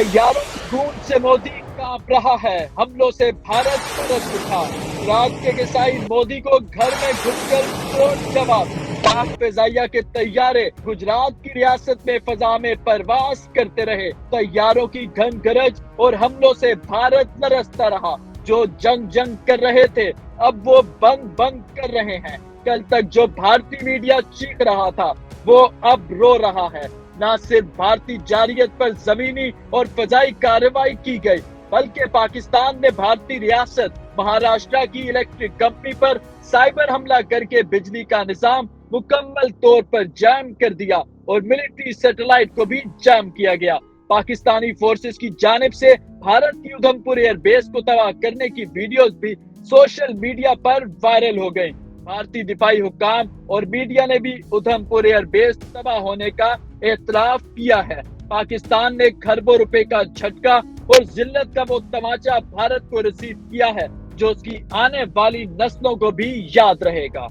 तैयारों की गूंज से मोदी कांप रहा है, हमलों से भारत तरस उठा। राज्य के साइड मोदी को घर में घुसकर तोड़ जवाब। पाक फिजाइया के तैयारे गुजरात की रियासत में फजा में परवास करते रहे। तैयारों की घन गरज और हमलों से भारत तरसता रहा। जो जंग कर रहे थे अब वो बंग कर रहे हैं। कल तक जो भारतीय मीडिया चीख रहा था वो अब रो रहा है। न सिर्फ भारतीय जारियत पर जमीनी और फजाई कार्रवाई की गई, बल्कि पाकिस्तान ने भारतीय रियासत महाराष्ट्र की इलेक्ट्रिक कंपनी पर साइबर हमला करके बिजली का निजाम मुकम्मल तौर पर जैम कर दिया और मिलिट्री सैटेलाइट को भी जैम किया गया। पाकिस्तानी फोर्सेस की जानिब से भारत की उधमपुर एयरबेस को तबाह करने की वीडियोस भी सोशल मीडिया पर वायरल हो गई। भारतीय दिफाई हुक्काम और मीडिया ने भी उधमपुर एयरबेस तबाह होने का एतराफ किया है। पाकिस्तान ने खरबों रुपए का झटका और जिल्लत का वो तमाचा भारत को रिसीव किया है जो उसकी आने वाली नस्लों को भी याद रहेगा।